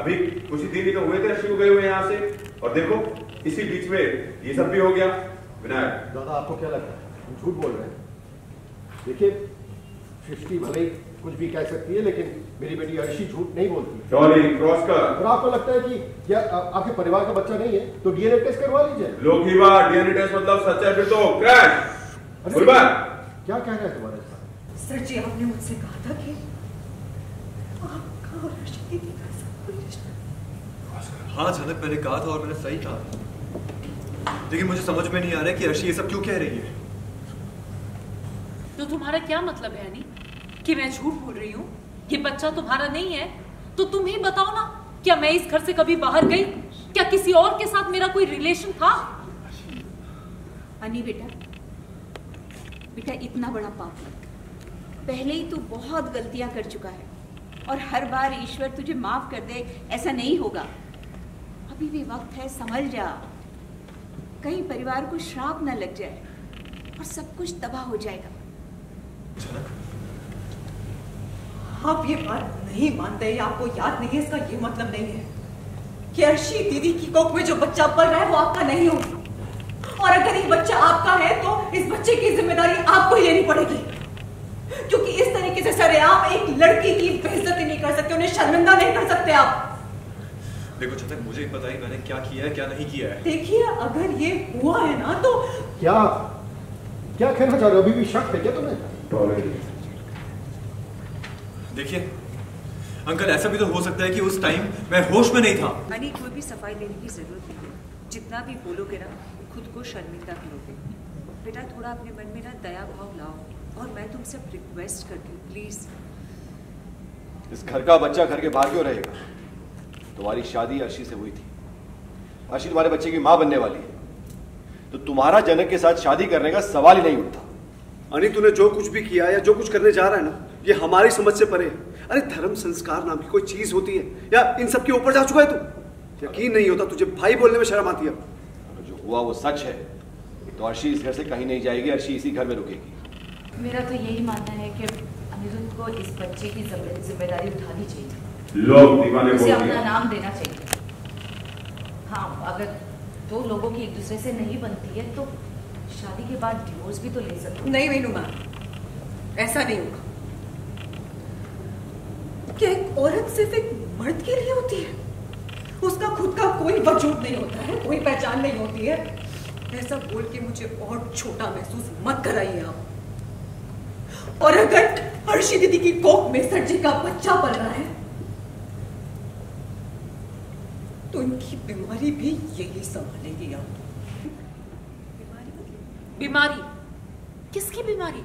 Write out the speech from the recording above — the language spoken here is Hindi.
अभी कुछ ही दिन ही तो हुए थे अर्शी को गए हुए यहाँ से, और देखो इसी बीच में ये सब भी हो गया। विनायक दादा आपको क्या लगता है हम झूठ बोल रहे हैं? देखिए सृष्टि भले ही कुछ भी कह सकती है, लेकिन मेरी बेटी अर्शी झूठ नहीं बोलती। सॉरी क्रॉस कर। और आपको लगता है कि क्या आपके परिवार का बच्चा नहीं है तो डीएनए टेस्ट करवा लीजिए। लोकीवा डीएनए टेस्ट मतलब सच है फिर तो क्रैश। कोई बात क्या कह रहे हैं तुम्हारे साथ? सर जी आपने मुझसे कहा था कि आपका और अर्शी दीदी का सब कोई रिश्ता। हाँ जनक, मैंने कहा था और मैंने सही कहा, लेकिन मुझे समझ में नहीं आ रहा है कि अर्शी ये सब क्यों कह रही है। तो तुम्हारा क्या मतलब है यानी कि मैं झूठ बोल रही हूँ? ये बच्चा तुम्हारा नहीं है तो तुम ही बताओ ना, क्या मैं इस घर से कभी बाहर गई? क्या किसी और के साथ मेरा कोई रिलेशन था? अनी बेटा इतना बड़ा पाप मत। पहले ही तू बहुत गलतियां कर चुका है और हर बार ईश्वर तुझे माफ कर दे ऐसा नहीं होगा। अभी भी वक्त है, संभल जा, कहीं परिवार को श्राप न लग जाए और सब कुछ तबाह हो जाएगा। आप ये बात नहीं मानते या आपको याद नहीं है, इसका ये मतलब नहीं है कि अर्शी दीदी की कोख में जो बच्चा पल रहा है वो आपका नहीं होगा, और अगर ये बच्चा आपका है तो इस बच्चे की जिम्मेदारी आपको ही लेनी पड़ेगी, क्योंकि इस तरीके से सरेआम एक लड़की की बेइज्जती नहीं कर सकते, उन्हें शर्मिंदा नहीं कर सकते आप। देखो जनक, मुझे ही पता ही मैंने क्या किया है क्या नहीं किया है। देखिए अगर ये हुआ है ना तो क्या कहना चाह रहे हो? अभी भी शक है क्या तुम्हें? देखिए अंकल, ऐसा भी तो हो सकता है कि उस टाइम मैं होश में नहीं था। अनी कोई भी सफाई देने की जरूरत नहीं है, जितना भी बोलोगे ना खुद को शर्मिंदा करोगे। बेटा थोड़ा अपने मन में ना दया भाव लाओ, और मैं तुमसे रिक्वेस्ट करती हूँ प्लीज। इस घर का बच्चा घर के बाहर क्यों रहेगा? तुम्हारी शादी अर्शी से हुई थी, अर्शी तुम्हारे बच्चे की मां बनने वाली है, तो तुम्हारा जनक के साथ शादी करने का सवाल ही नहीं उठता। अरे तूने जो कुछ भी किया या जो कुछ करने जा रहा है ना, ये हमारी समझ से परे है। अरे धर्म संस्कार नाम की कोई चीज होती है या इन सब के ऊपर जा चुका है तू? यकीन नहीं होता तुझे, भाई बोलने में शर्म आती है। अगर जो हुआ वो सच है तो अर्शी इस घर से कहीं नहीं जाएगी, अर्शी इसी घर में रुकेगी। मेरा तो यही मानना है कि अनिरुद्ध को इस बच्चे की जिम्मेदारी उठानी चाहिए, लोग दीवाने उसे बोल अपना नाम देना चाहिए। हाँ, अगर दो लोगों की एक दूसरे से नहीं बनती है तो शादी के बाद डिवोर्स भी तो ले सकते। नहीं मीनू मैम, ऐसा नहीं होगा। क्या एक औरत सिर्फ एक मर्द के लिए होती है? उसका खुद का कोई वजूद नहीं होता है, कोई पहचान नहीं होती है। ऐसा बोल के मुझे और छोटा महसूस मत कराइए आप। और अगर अर्शी दीदी की कोख में सर्जी का बच्चा पल रहा है तो इनकी बीमारी भी यही संभालेगी आप। बीमारी? किसकी बीमारी?